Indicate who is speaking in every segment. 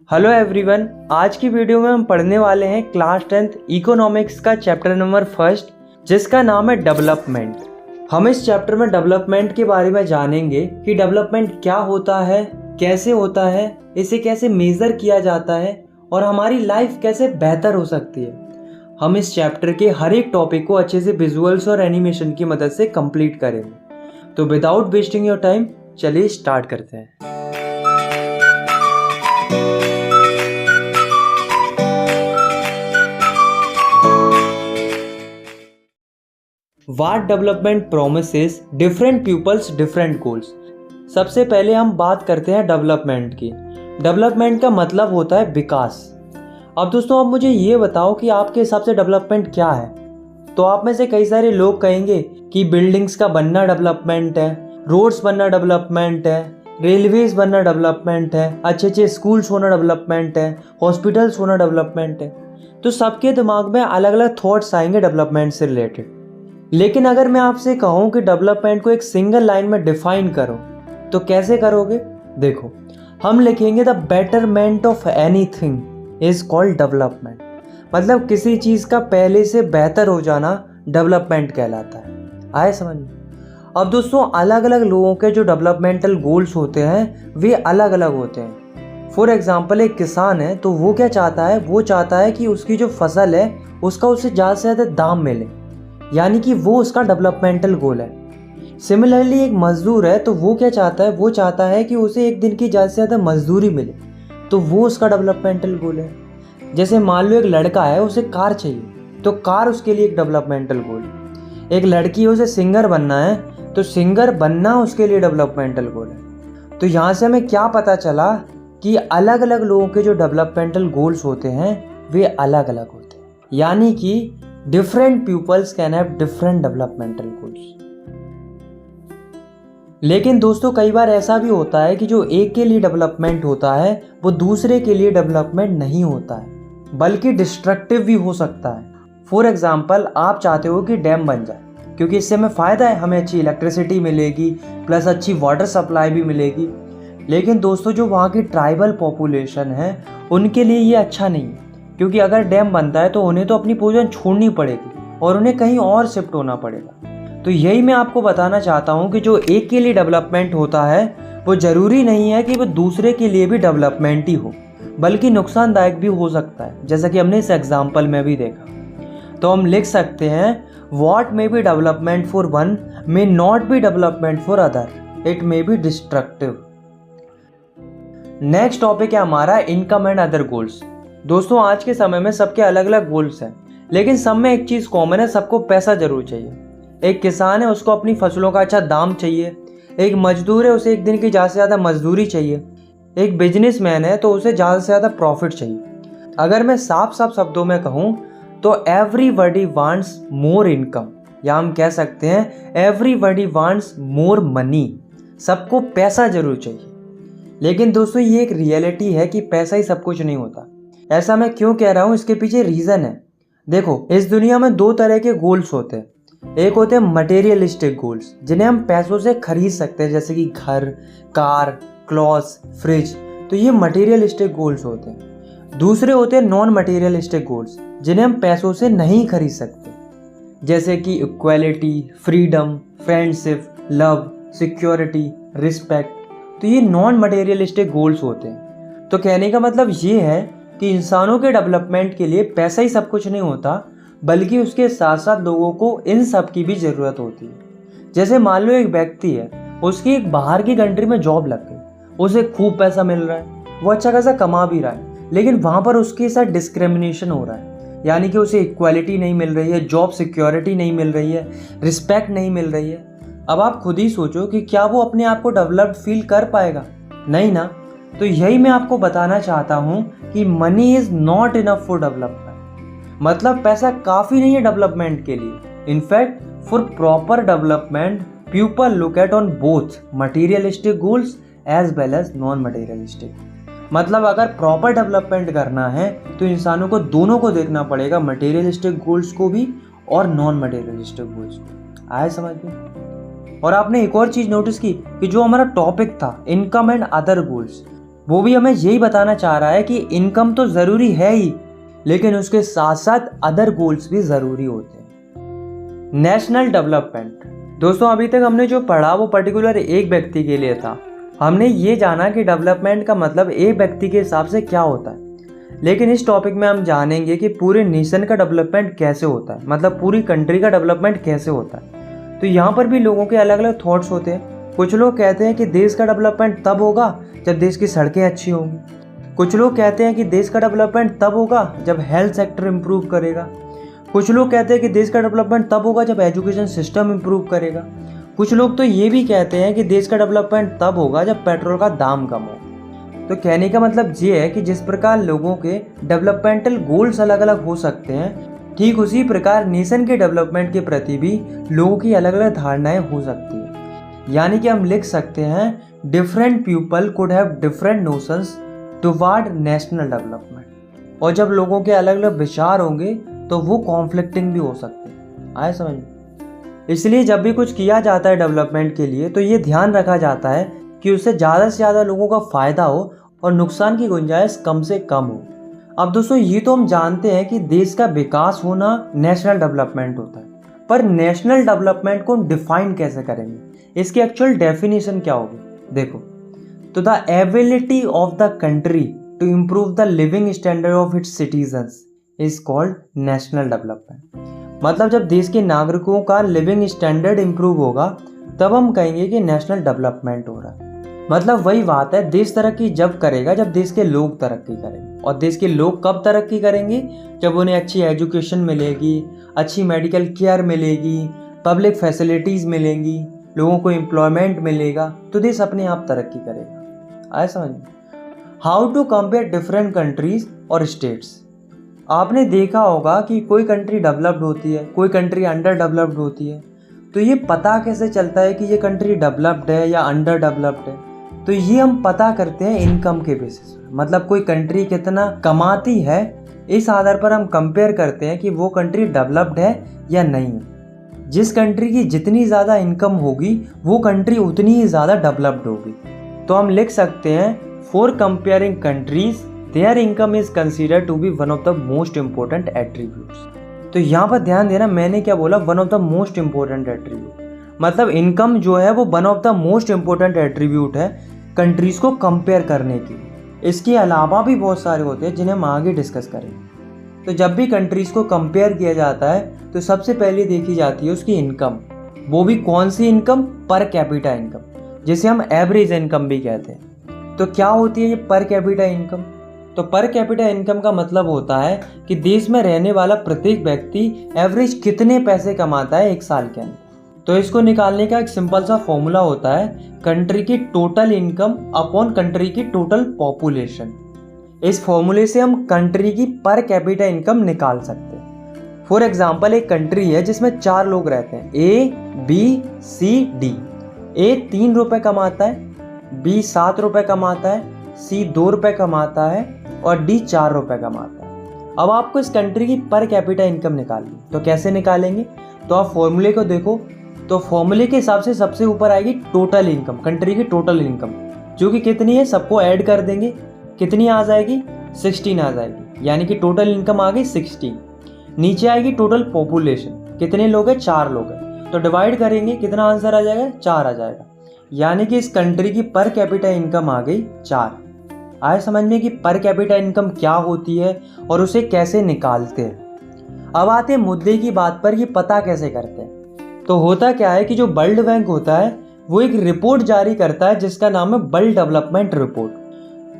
Speaker 1: Hello everyone, आज की video में हम पढ़ने वाले हैं क्लास 10th इकोनॉमिक्स का चैप्टर नंबर 1 जिसका नाम है डेवलपमेंट। हम इस चैप्टर में डेवलपमेंट के बारे में जानेंगे कि डेवलपमेंट क्या होता है, कैसे होता है, इसे कैसे मेज़र किया जाता है और हमारी लाइफ कैसे बेहतर हो सकती है। हम इस चैप्टर के हर एक टॉपिक को अच्छे से विजुअल्स और एनिमेशन की मदद से कंप्लीट करेंगे। तो विदाउट वेस्टिंग योर टाइम चलिए स्टार्ट करते हैं। What development promises different pupils different goals। सबसे पहले हम बात करते हैं डेवलपमेंट की। डेवलपमेंट का मतलब होता है विकास। अब दोस्तों आप मुझे ये बताओ कि आपके हिसाब से डेवलपमेंट क्या है। तो आप में से कई सारे लोग कहेंगे कि बिल्डिंग्स का बनना डेवलपमेंट है, रोड्स बनना डेवलपमेंट है, रेलवेज बनना डेवलपमेंट है, अच्छे अच्छे स्कूल्स होना डेवलपमेंट है, हॉस्पिटल्स होना डेवलपमेंट है। तो सबके दिमाग में अलग अलग थॉट्स आएंगे डेवलपमेंट से रिलेटेड। लेकिन अगर मैं आपसे कहूँ कि डेवलपमेंट को एक सिंगल लाइन में डिफाइन करो तो कैसे करोगे? देखो, हम लिखेंगे the betterment of anything is called development. मतलब किसी चीज़ का पहले से बेहतर हो जाना डेवलपमेंट कहलाता है। आए समझ में? अब दोस्तों अलग अलग लोगों के जो डेवलपमेंटल गोल्स होते हैं वे अलग अलग होते हैं। फॉर एग्जाम्पल एक किसान है तो वो क्या चाहता है? वो चाहता है कि उसकी जो फसल है उसका उसे ज़्यादा से ज़्यादा दाम मिले, यानी कि वो उसका डेवलपमेंटल गोल है। सिमिलरली एक मजदूर है तो वो क्या चाहता है? वो चाहता है कि उसे एक दिन की ज़्यादा से ज़्यादा मजदूरी मिले, तो वो उसका डेवलपमेंटल गोल है। जैसे मान लो एक लड़का है, उसे कार चाहिए तो कार उसके लिए एक डेवलपमेंटल गोल है। एक लड़की है, उसे सिंगर बनना है तो सिंगर बनना उसके लिए डेवलपमेंटल गोल है। तो यहाँ से हमें क्या पता चला कि अलग अलग लोगों के जो डेवलपमेंटल गोल्स होते हैं वे अलग अलग होते हैं, यानी कि different pupils can have different developmental goals। लेकिन दोस्तों कई बार ऐसा भी होता है कि जो एक के लिए डेवलपमेंट होता है वो दूसरे के लिए डेवलपमेंट नहीं होता है, बल्कि डिस्ट्रक्टिव भी हो सकता है। फॉर एग्जाम्पल आप चाहते हो कि डैम बन जाए क्योंकि इससे हमें फ़ायदा है, हमें अच्छी इलेक्ट्रिसिटी मिलेगी प्लस अच्छी वाटर सप्लाई भी मिलेगी। लेकिन दोस्तों जो वहाँ की ट्राइबल पॉपुलेशन है उनके लिए ये अच्छा नहीं है, क्योंकि अगर डैम बनता है तो उन्हें तो अपनी पोजीशन छोड़नी पड़ेगी और उन्हें कहीं और शिफ्ट होना पड़ेगा। तो यही मैं आपको बताना चाहता हूँ कि जो एक के लिए डेवलपमेंट होता है वो ज़रूरी नहीं है कि वो दूसरे के लिए भी डेवलपमेंट ही हो, बल्कि नुकसानदायक भी हो सकता है, जैसा कि हमने इस एग्जाम्पल में भी देखा। तो हम लिख सकते हैं what may be development for one may not be development for other, it may be destructive. Next topic है हमारा इनकम एंड अदर गोल्स। दोस्तों आज के समय में सबके अलग अलग गोल्स हैं, लेकिन सब में एक चीज़ कॉमन है, सबको पैसा जरूर चाहिए। एक किसान है, उसको अपनी फसलों का अच्छा दाम चाहिए। एक मजदूर है, उसे एक दिन की ज़्यादा से ज़्यादा मजदूरी चाहिए। एक बिजनेसमैन है तो उसे ज़्यादा से ज़्यादा प्रॉफिट चाहिए। अगर मैं साफ साफ शब्दों में कहूँ तो एवरीबॉडी वांट्स मोर इनकम, या हम कह सकते हैं एवरीबॉडी वांट्स मोर मनी। सबको पैसा जरूर चाहिए। लेकिन दोस्तों ये एक रियलिटी है कि पैसा ही सब कुछ नहीं होता। ऐसा मैं क्यों कह रहा हूँ, इसके पीछे रीज़न है। देखो, इस दुनिया में दो तरह के गोल्स होते हैं। एक होते हैं मटेरियलिस्टिक गोल्स, जिन्हें हम पैसों से खरीद सकते हैं, जैसे कि घर, कार, क्लॉथ्स, फ्रिज। तो ये मटेरियलिस्टिक गोल्स होते हैं। दूसरे होते हैं नॉन मटेरियलिस्टिक गोल्स, जिन्हें हम पैसों से नहीं खरीद सकते, जैसे कि equality, freedom, friendship, love, security, respect. तो ये नॉन मटेरियलिस्टिक गोल्स होते हैं। तो कहने का मतलब ये है कि इंसानों के डेवलपमेंट के लिए पैसा ही सब कुछ नहीं होता, बल्कि उसके साथ साथ लोगों को इन सब की भी ज़रूरत होती है। जैसे मान लो एक व्यक्ति है, उसकी एक बाहर की कंट्री में जॉब लग गई, उसे खूब पैसा मिल रहा है, वो अच्छा खासा कमा भी रहा है, लेकिन वहाँ पर उसके साथ डिस्क्रिमिनेशन हो रहा है, यानी कि उसे इक्वालिटी नहीं मिल रही है, जॉब सिक्योरिटी नहीं मिल रही है, रिस्पेक्ट नहीं मिल रही है। अब आप खुद ही सोचो कि क्या वो अपने आप को डेवलप्ड फील कर पाएगा? नहीं ना। तो यही मैं आपको बताना चाहता हूँ कि money is not enough for development. मतलब पैसा काफ़ी नहीं है डेवलपमेंट के लिए। In fact for proper development people look at on both materialistic goals as well as non materialistic. मतलब अगर प्रॉपर डेवलपमेंट करना है तो इंसानों को दोनों को देखना पड़ेगा, मटेरियलिस्टिक गोल्स को भी और नॉन मटेरियलिस्टिक गोल्स को। आए समझ में? और आपने एक और चीज़ नोटिस की कि जो हमारा टॉपिक था इनकम एंड अदर गोल्स, वो भी हमें यही बताना चाह रहा है कि इनकम तो ज़रूरी है ही, लेकिन उसके साथ साथ अदर गोल्स भी ज़रूरी होते हैं। National development. दोस्तों, अभी तक हमने जो पढ़ा वो पर्टिकुलर एक व्यक्ति के लिए था। हमने ये जाना कि डेवलपमेंट का मतलब एक व्यक्ति के हिसाब से क्या होता है, लेकिन इस टॉपिक में हम जानेंगे कि पूरे नेशन का डेवलपमेंट कैसे होता है, मतलब पूरी कंट्री का डेवलपमेंट कैसे होता है। तो यहाँ पर भी लोगों के अलग अलग थॉट्स होते हैं। कुछ लोग कहते हैं कि देश का डेवलपमेंट तब होगा जब देश की सड़कें अच्छी होंगी। कुछ लोग कहते हैं कि देश का डेवलपमेंट तब होगा जब हेल्थ सेक्टर इम्प्रूव करेगा। कुछ लोग कहते हैं कि देश का डेवलपमेंट तब होगा जब एजुकेशन सिस्टम इम्प्रूव करेगा। कुछ लोग तो ये भी कहते हैं कि देश का डेवलपमेंट तब होगा जब पेट्रोल का दाम कम हो। तो कहने का मतलब ये है कि जिस प्रकार लोगों के डेवलपमेंटल गोल्स अलग अलग हो सकते हैं, ठीक उसी प्रकार नेशन के डेवलपमेंट के प्रति भी लोगों की अलग अलग धारणाएं हो सकती हैं। यानी कि हम लिख सकते हैं different people could have different notions toward national development. और जब लोगों के अलग अलग विचार होंगे तो वो कॉन्फ्लिक्टिंग भी हो सकते हैं। आए समझ में? इसलिए जब भी कुछ किया जाता है डेवलपमेंट के लिए तो ये ध्यान रखा जाता है कि उससे ज़्यादा से ज़्यादा लोगों का फ़ायदा हो और नुकसान की गुंजाइश कम से कम हो। अब दोस्तों, ये तो हम जानते हैं कि देश का विकास होना नेशनल डेवलपमेंट होता है, पर नेशनल डेवलपमेंट को डिफाइन कैसे करेंगे, इसकी एक्चुअल डेफिनेशन क्या होगी? देखो, तो the ability of the country to improve the living standard of its citizens is called national development. मतलब जब देश के नागरिकों का लिविंग स्टैंडर्ड इम्प्रूव होगा तब हम कहेंगे कि नेशनल डेवलपमेंट हो रहा है। मतलब वही बात है, देश तरक्की जब करेगा जब देश के लोग तरक्की करेंगे। और देश के लोग कब तरक्की करेंगे? जब उन्हें अच्छी एजुकेशन मिलेगी, अच्छी मेडिकल केयर मिलेगी, पब्लिक फैसिलिटीज़ मिलेंगी, लोगों को एम्प्लॉयमेंट मिलेगा, तो देश अपने आप तरक्की करेगा। आए समझ में? How to compare different countries और स्टेट्स। आपने देखा होगा कि कोई कंट्री डेवलप्ड होती है, कोई कंट्री अंडर डेवलप्ड होती है। तो ये पता कैसे चलता है कि ये कंट्री डेवलप्ड है या अंडर डेवलप्ड है? तो ये हम पता करते हैं इनकम के बेसिस पर। मतलब कोई कंट्री कितना कमाती है, इस आधार पर हम कंपेयर करते हैं कि वो कंट्री डेवलप्ड है या नहीं है। जिस कंट्री की जितनी ज़्यादा इनकम होगी वो कंट्री उतनी ही ज़्यादा डेवलप्ड होगी। तो हम लिख सकते हैं for comparing countries their income is considered to be one of the most important attributes. तो यहाँ पर ध्यान देना, मैंने क्या बोला? One of the most important attribute. मतलब इनकम जो है वो one of the most important attribute है कंट्रीज को कंपेयर करने की। इसके अलावा भी बहुत सारे होते हैं जिन्हें हम आगे डिस्कस करेंगे। तो जब भी कंट्रीज को कंपेयर किया जाता है तो सबसे पहले देखी जाती है उसकी इनकम। वो भी कौन सी इनकम? पर कैपिटा इनकम, जिसे हम एवरेज इनकम भी कहते हैं। तो क्या होती है ये पर कैपिटा इनकम? तो पर कैपिटा इनकम का मतलब होता है कि देश में रहने वाला प्रत्येक व्यक्ति एवरेज कितने पैसे कमाता है एक साल के अंदर। तो इसको निकालने का एक सिंपल सा फॉर्मूला होता है कंट्री की टोटल इनकम अपॉन कंट्री की टोटल पॉपुलेशन। इस फॉर्मूले से हम कंट्री की पर कैपिटा इनकम निकाल सकते हैं। फॉर एग्जांपल, एक कंट्री है जिसमें 4 लोग रहते हैं, ए, बी, सी, डी। ए 3 रुपये कमाता है, बी 7 रुपये कमाता है, सी 2 रुपये कमाता है और डी 4 रुपये कमाता है। अब आपको इस कंट्री की पर कैपिटा इनकम निकालनी, तो कैसे निकालेंगे? तो आप फॉर्मूले को देखो, तो फॉर्मूले के हिसाब से सबसे ऊपर आएगी टोटल इनकम, कंट्री की टोटल इनकम, जो कि कितनी है सबको ऐड कर देंगे, कितनी आ जाएगी? 16 आ जाएगी। यानी कि टोटल इनकम आ गई 16। नीचे आएगी टोटल पॉपुलेशन, कितने लोग हैं? 4 लोग हैं। तो डिवाइड करेंगे, कितना आंसर आ जाएगा? 4 आ जाएगा। यानी कि इस कंट्री की पर कैपिटा इनकम आ गई 4। आए समझ में कि पर कैपिटा इनकम क्या होती है और उसे कैसे निकालते हैं। अब आते हैं मुद्दे की बात पर, ये पता कैसे करते हैं। तो होता क्या है कि जो वर्ल्ड बैंक होता है वो एक रिपोर्ट जारी करता है जिसका नाम है वर्ल्ड डेवलपमेंट रिपोर्ट।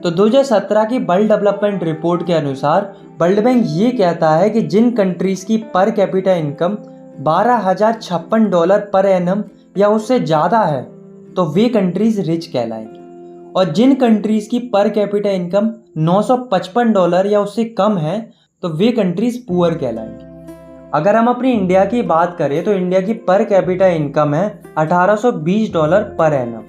Speaker 1: तो 2017 की वर्ल्ड डेवलपमेंट रिपोर्ट के अनुसार वर्ल्ड बैंक ये कहता है कि जिन कंट्रीज की per capita income $12,056 per annum या उससे ज़्यादा है तो वे कंट्रीज रिच कहलाएंगी, और जिन कंट्रीज की पर कैपिटा इनकम $955 या उससे कम है तो वे कंट्रीज पुअर कहलाएंगी। अगर हम अपनी इंडिया की बात करें तो इंडिया की पर कैपिटा इनकम है $1820 पर एनम।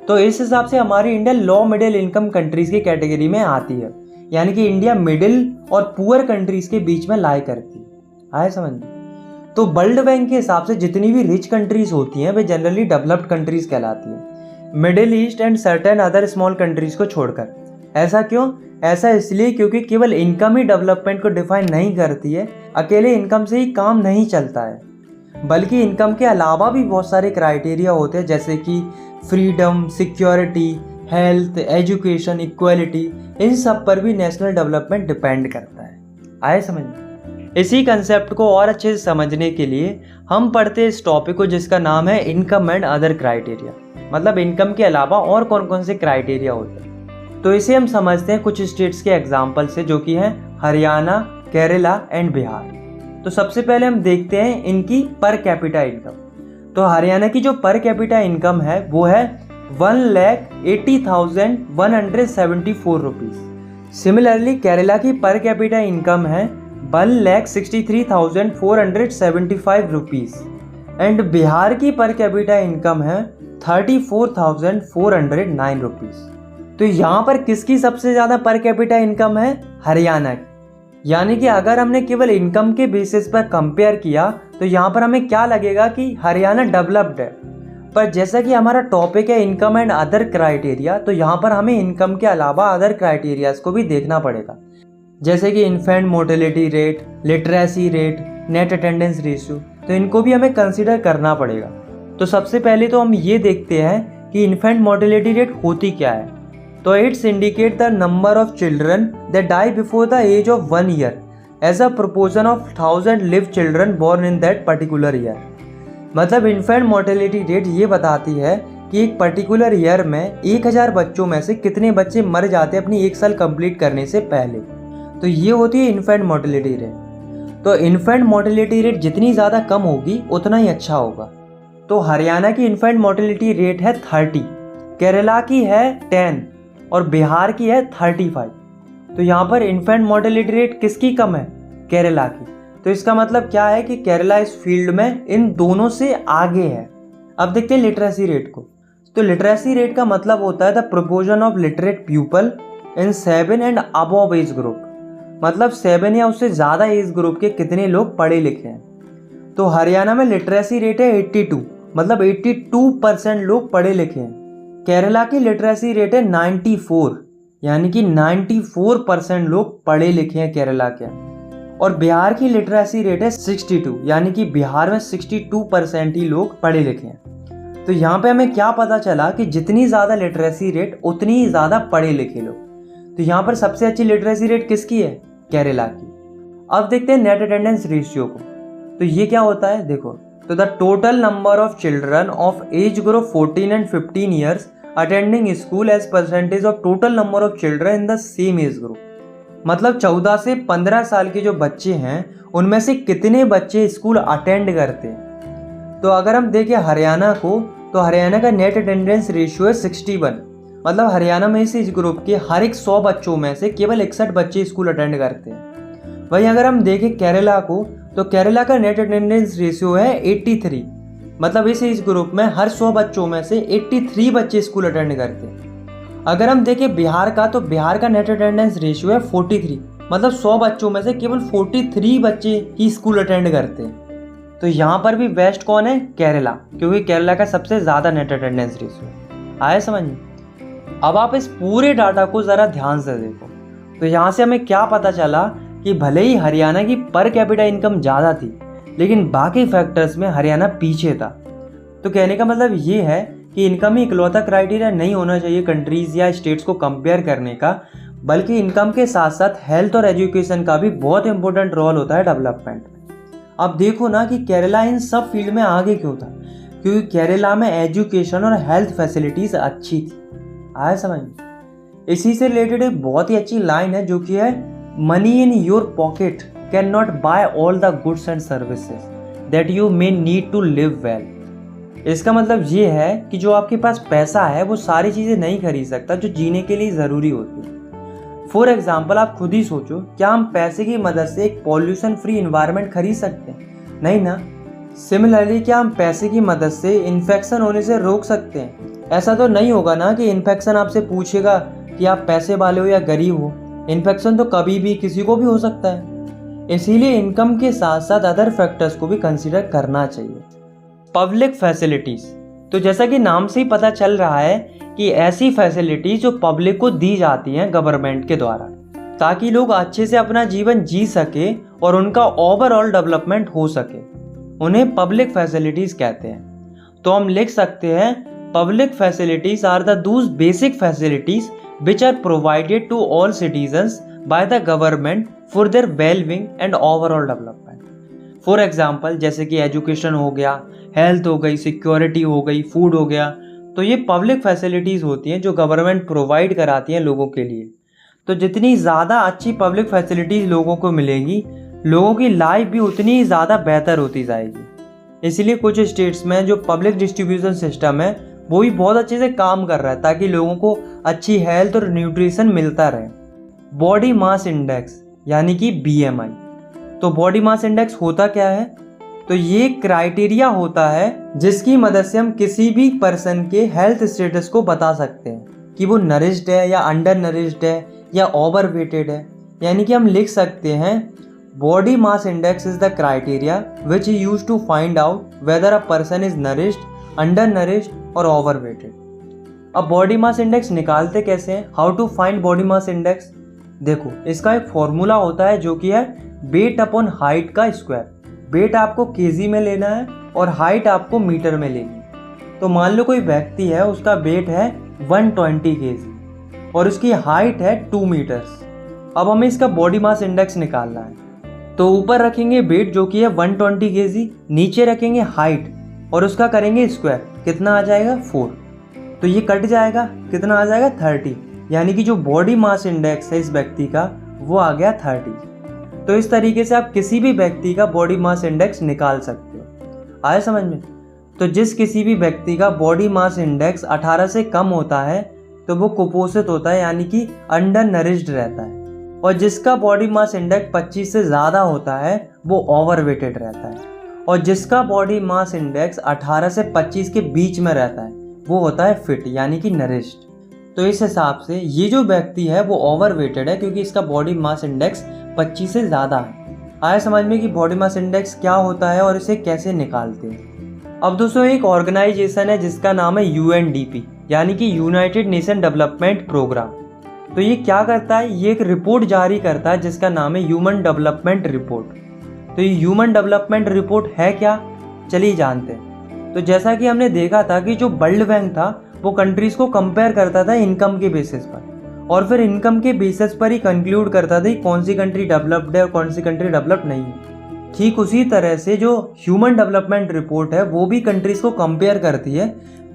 Speaker 1: तो इस हिसाब से हमारी India low middle income countries की कैटेगरी में आती है। यानी कि इंडिया मिडिल और पुअर कंट्रीज के बीच में लाई करती है। आए समझ में? तो वर्ल्ड बैंक के हिसाब से जितनी भी रिच कंट्रीज होती हैं वे जनरली डेवलप्ड कंट्रीज कहलाती हैं, middle east and certain other small countries को छोड़कर। ऐसा क्यों? ऐसा इसलिए क्योंकि केवल इनकम ही डेवलपमेंट को डिफाइन नहीं करती है। अकेले इनकम से ही काम नहीं चलता है, बल्कि इनकम के अलावा भी बहुत सारे क्राइटेरिया होते हैं, जैसे कि freedom, security, health, education, equality. इन सब पर भी नेशनल डेवलपमेंट डिपेंड करता है। आए समझ में? इसी कंसेप्ट को और अच्छे से समझने के लिए हम पढ़ते हैं इस टॉपिक को, जिसका नाम है इनकम एंड अदर क्राइटेरिया। मतलब इनकम के अलावा और कौन कौन से क्राइटेरिया होते हैं। तो इसे हम समझते हैं कुछ स्टेट्स के एग्जाम्पल से, जो कि हैं हरियाणा, केरला एंड बिहार। तो सबसे पहले हम देखते हैं इनकी पर कैपिटा इनकम। तो हरियाणा की जो पर कैपिटा इनकम है वो है 1,80,174 रुपीज़। सिमिलरली केरला की पर कैपिटा इनकम है 1,63,475 रुपीज़ एंड बिहार की पर कैपिटा इनकम है 34,409 रुपीज़। तो यहाँ पर किसकी सबसे ज़्यादा पर कैपिटा इनकम है? हरियाणा की। यानी कि अगर हमने केवल इनकम के बेसिस पर कंपेयर किया तो यहाँ पर हमें क्या लगेगा कि हरियाणा डेवलप्ड है। पर जैसा कि हमारा टॉपिक है इनकम एंड अदर क्राइटेरिया, तो यहाँ पर हमें इनकम के अलावा अदर क्राइटेरियाज को भी देखना पड़ेगा, जैसे कि infant mortality rate, literacy rate, net attendance ratio. तो इनको भी हमें कंसिडर करना पड़ेगा। तो सबसे पहले तो हम ये देखते हैं कि इन्फेंट मोर्टेलिटी रेट होती क्या है। तो it's indicate the number of children that die before the age of 1 year as a proportion of 1000 live children born in that particular year. मतलब इन्फेंट मोर्टेलिटी रेट ये बताती है कि एक पर्टिकुलर ईयर में 1000 बच्चों में से कितने बच्चे मर जाते हैं अपनी 1 साल कंप्लीट करने से पहले। तो ये होती है इन्फेंट मोर्टेलिटी रेट। तो इन्फेंट मोर्टेलिटी रेट जितनी ज़्यादा कम होगी उतना ही अच्छा होगा। तो हरियाणा की इन्फेंट मोर्टेलिटी रेट है 30, केरला की है 10 और बिहार की है 35। तो यहाँ पर इन्फेंट मोर्टेलिटी रेट किसकी कम है? केरला की। तो इसका मतलब क्या है कि केरला इस फील्ड में इन दोनों से आगे है। अब देखते हैं लिटरेसी रेट को। तो लिटरेसी रेट का मतलब होता है the proportion of literate people in 7 and above as group. मतलब 7 या उससे ज़्यादा एज ग्रुप के कितने लोग पढ़े लिखे हैं। तो हरियाणा में लिटरेसी रेट है 82, मतलब 82% लोग पढ़े लिखे हैं। केरला की लिटरेसी रेट है 94, यानी कि 94% लोग पढ़े लिखे हैं केरला के। और बिहार की लिटरेसी रेट है 62, यानी कि बिहार में 62% ही लोग पढ़े लिखे हैं। तो यहाँ पे हमें क्या पता चला कि जितनी ज़्यादा लिटरेसी रेट उतनी ही ज़्यादा पढ़े लिखे लोग। तो यहाँ पर सबसे अच्छी लिटरेसी रेट किसकी है? केरला की। अब देखते हैं नेट अटेंडेंस रेशियो को। तो ये क्या होता है देखो। तो the total number of children of age group 14 and 15 years attending school as percentage of total number of children in the same age group. मतलब 14 से 15 साल के जो बच्चे हैं उनमें से कितने बच्चे स्कूल अटेंड करते हैं। तो अगर हम देखें हरियाणा को, तो हरियाणा का नेट अटेंडेंस रेशियो है 61। मतलब हरियाणा में इस एज ग्रुप के हर एक 100 बच्चों में से केवल 61 बच्चे स्कूल अटेंड करते हैं। वहीं अगर हम देखें केरला को, तो केरला का नेट अटेंडेंस रेशियो है 83। मतलब इस एज ग्रुप में हर 100 बच्चों में से 83 बच्चे स्कूल अटेंड करते हैं। अगर हम देखें बिहार का, तो बिहार का नेट अटेंडेंस रेशियो है 43। मतलब 100 बच्चों में से केवल 43 बच्चे ही स्कूल अटेंड करते हैं। तो यहाँ पर भी बेस्ट कौन है? केरला, क्योंकि केरला का सबसे ज़्यादा नेट अटेंडेंस रेशियो है। आए समझ में? अब आप इस पूरे डाटा को ज़रा ध्यान से देखो। तो यहाँ से हमें क्या पता चला कि भले ही हरियाणा की पर कैपिटा इनकम ज़्यादा थी, लेकिन बाकी फैक्टर्स में हरियाणा पीछे था। तो कहने का मतलब ये है कि इनकम ही इकलौता क्राइटेरिया नहीं होना चाहिए कंट्रीज़ या स्टेट्स को कंपेयर करने का, बल्कि इनकम के साथ साथ हेल्थ और एजुकेशन का भी बहुत इंपॉर्टेंट रोल होता है डेवलपमेंट में। अब देखो ना कि केरला इन सब फील्ड में आगे क्यों था, क्योंकि केरला में एजुकेशन और हेल्थ फैसिलिटीज़ अच्छी थी। आया समझ में? इसी से रिलेटेड एक बहुत ही अच्छी लाइन है जो कि है, money in your pocket can not buy all the goods and services that you may need to live well. इसका मतलब ये है कि जो आपके पास पैसा है वो सारी चीज़ें नहीं खरीद सकता जो जीने के लिए ज़रूरी होती है। फॉर एग्जाम्पल आप खुद ही सोचो, क्या हम पैसे की मदद से एक पॉल्यूशन फ्री इन्वायरमेंट खरीद सकते हैं? नहीं ना। सिमिलरली क्या हम पैसे की मदद से इन्फेक्शन होने से रोक सकते हैं? ऐसा तो नहीं होगा ना कि इन्फेक्शन आपसे पूछेगा कि आप पैसे वाले हो या गरीब हो। इन्फेक्शन तो कभी भी किसी को भी हो सकता है। इसीलिए इनकम के साथ साथ अदर फैक्टर्स को भी कंसिडर करना चाहिए। पब्लिक फैसिलिटीज़, तो जैसा कि नाम से ही पता चल रहा है कि ऐसी फैसिलिटीज जो पब्लिक को दी जाती हैं गवर्नमेंट के द्वारा, ताकि लोग अच्छे से अपना जीवन जी सके और उनका ओवरऑल डेवलपमेंट हो सके, उन्हें पब्लिक फैसिलिटीज कहते हैं। तो हम लिख सकते हैं public facilities are the those basic facilities which are provided to all citizens by the government for their wellbeing and overall development. For example जैसे कि एजुकेशन हो गया, हेल्थ हो गई, सिक्योरिटी हो गई, फूड हो गया, तो ये पब्लिक फैसिलिटीज़ होती हैं जो गवर्नमेंट प्रोवाइड कराती हैं लोगों के लिए। तो जितनी ज़्यादा अच्छी पब्लिक फैसिलिटीज़ लोगों को मिलेगी, लोगों की लाइफ भी उतनी ही ज़्यादा बेहतर होती जाएगी। इसलिए कुछ स्टेट्स में जो पब्लिक डिस्ट्रीब्यूशन सिस्टम है वो भी बहुत अच्छे से काम कर रहा है, ताकि लोगों को अच्छी हेल्थ और न्यूट्रिशन मिलता रहे। बॉडी मास इंडेक्स यानी कि BMI। तो बॉडी मास इंडेक्स होता क्या है? तो ये क्राइटेरिया होता है जिसकी मदद से हम किसी भी पर्सन के हेल्थ स्टेटस को बता सकते हैं कि वो नरिश्ड है या अंडर नरिश्ड है या ओवर वेटेड है। यानी कि हम लिख सकते हैं body mass index is the criteria which is used to find out whether a person is nourished, under nourished और ओवर वेटेड। अब बॉडी मास इंडेक्स निकालते कैसे हैं? How to find body mass index? देखो, इसका एक फॉर्मूला होता है जो कि है वेट अपॉन हाइट का स्क्वायर। वेट आपको केजी में लेना है और हाइट आपको मीटर में लेनी। तो मान लो कोई व्यक्ति है, उसका वेट है 120 केजी और उसकी हाइट है 2 मीटर्स। अब हमें इसका बॉडी मास इंडेक्स निकालना है। तो ऊपर रखेंगे वेट जो कि है 120 केजी, नीचे रखेंगे हाइट और उसका करेंगे स्क्वायर। कितना आ जाएगा? 4। तो ये कट जाएगा, कितना आ जाएगा? 30। यानी कि जो बॉडी मास इंडेक्स है इस व्यक्ति का वो आ गया 30। तो इस तरीके से आप किसी भी व्यक्ति का बॉडी मास इंडेक्स निकाल सकते हो। आया समझ में? तो जिस किसी भी व्यक्ति का बॉडी मास इंडेक्स 18 से कम होता है तो वो कुपोषित होता है, यानी कि अंडर नरिश्ड रहता है। और जिसका बॉडी मास इंडेक्स 25 से ज़्यादा होता है वो ओवरवेटेड रहता है। और जिसका बॉडी मास इंडेक्स 18 से 25 के बीच में रहता है वो होता है फिट, यानी कि नरिश्ड। तो इस हिसाब से ये जो व्यक्ति है वो ओवरवेटेड है क्योंकि इसका बॉडी मास इंडेक्स 25 से ज़्यादा है। आया समझ में कि बॉडी मास इंडेक्स क्या होता है और इसे कैसे निकालते हैं। अब दोस्तों एक ऑर्गेनाइजेशन है जिसका नाम है UNDP, यानी कि यूनाइटेड नेशन डेवलपमेंट प्रोग्राम। तो ये क्या करता है? ये एक रिपोर्ट जारी करता है जिसका नाम है ह्यूमन डेवलपमेंट रिपोर्ट। तो ये ह्यूमन डेवलपमेंट रिपोर्ट है क्या? चलिए जानते हैं। तो जैसा कि हमने देखा था कि जो वर्ल्ड बैंक था वो कंट्रीज़ को कंपेयर करता था इनकम के बेसिस पर, और फिर इनकम के बेसिस पर ही कंक्लूड करता था कि कौन सी कंट्री डेवलप्ड है और कौन सी कंट्री डेवलप्ड नहीं है। ठीक उसी तरह से जो ह्यूमन डेवलपमेंट रिपोर्ट है वो भी कंट्रीज़ को कंपेयर करती है,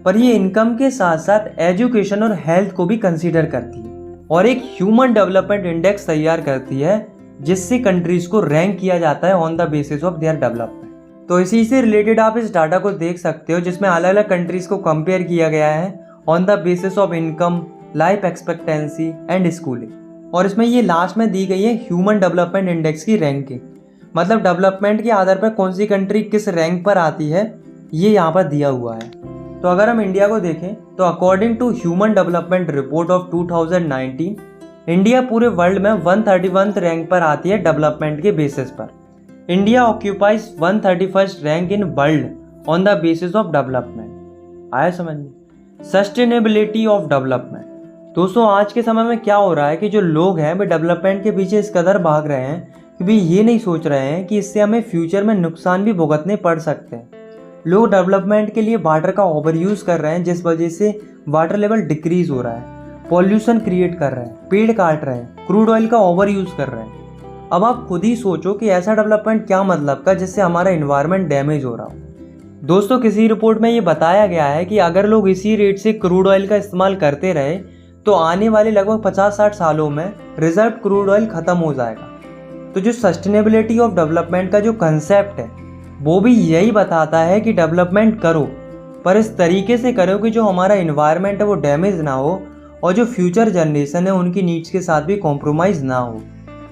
Speaker 1: पर ये इनकम के साथ साथ एजुकेशन और हेल्थ को भी कंसीडर करती है और एक ह्यूमन डेवलपमेंट इंडेक्स तैयार करती है जिससे कंट्रीज़ को रैंक किया जाता है on the basis of their development. तो इसी से रिलेटेड आप इस डाटा को देख सकते हो जिसमें अलग अलग कंट्रीज़ को कंपेयर किया गया है on the basis of income, life expectancy and schooling. और इसमें ये लास्ट में दी गई है ह्यूमन डेवलपमेंट इंडेक्स की रैंकिंग, मतलब डेवलपमेंट के आधार पर कौन सी कंट्री किस रैंक पर आती है ये यहाँ पर दिया हुआ है। तो अगर हम इंडिया को देखें तो according to human development report of 2019 India पूरे वर्ल्ड में 131th रैंक पर आती है डेवलपमेंट के बेसिस पर। India occupies 131st rank in world on the basis of development. आया समझ में? Sustainability of development. दोस्तों आज के समय में क्या हो रहा है कि जो लोग हैं वे डेवलपमेंट के पीछे इस कदर भाग रहे हैं कि भी ये नहीं सोच रहे हैं कि इससे हमें फ्यूचर में नुकसान भी भुगतने पड़ सकते हैं। लोग डेवलपमेंट के लिए वाटर का ओवर यूज़ कर रहे हैं जिस वजह से वाटर लेवल डिक्रीज हो रहा है, पॉल्यूशन क्रिएट कर रहे हैं, पेड़ काट रहे हैं, क्रूड ऑयल का ओवर यूज़ कर रहे हैं। अब आप खुद ही सोचो कि ऐसा डेवलपमेंट क्या मतलब का जिससे हमारा इन्वायरमेंट डैमेज हो रहा हो। दोस्तों किसी रिपोर्ट में ये बताया गया है कि अगर लोग इसी रेट से क्रूड ऑयल का इस्तेमाल करते रहे तो आने वाले लगभग 50-60 सालों में रिजर्व क्रूड ऑयल ख़त्म हो जाएगा। तो जो सस्टेनेबिलिटी ऑफ डेवलपमेंट का जो कंसेप्ट है वो भी यही बताता है कि डेवलपमेंट करो पर इस तरीके से करो कि जो हमारा इन्वायरमेंट है वो डैमेज ना हो और जो फ्यूचर जनरेशन है उनकी नीड्स के साथ भी कॉम्प्रोमाइज़ ना हो,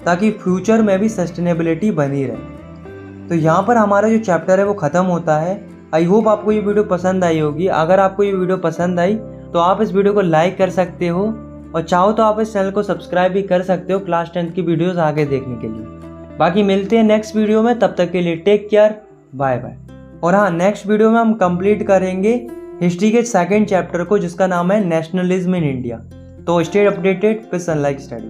Speaker 1: ताकि फ्यूचर में भी सस्टेनेबिलिटी बनी रहे। तो यहाँ पर हमारा जो चैप्टर है वो ख़त्म होता है। आई होप आपको ये वीडियो पसंद आई होगी। अगर आपको ये वीडियो पसंद आई तो आप इस वीडियो को लाइक कर सकते हो और चाहो तो आप इस चैनल को सब्सक्राइब भी कर सकते हो क्लास 10th की वीडियोस आगे देखने के लिए। बाकी मिलते हैं नेक्स्ट वीडियो में, तब तक के लिए टेक केयर, बाय बाय। और हाँ, नेक्स्ट वीडियो में हम कंप्लीट करेंगे हिस्ट्री के सेकंड चैप्टर को जिसका नाम है नेशनलिज्म इन इंडिया। तो stay updated with sunlight study.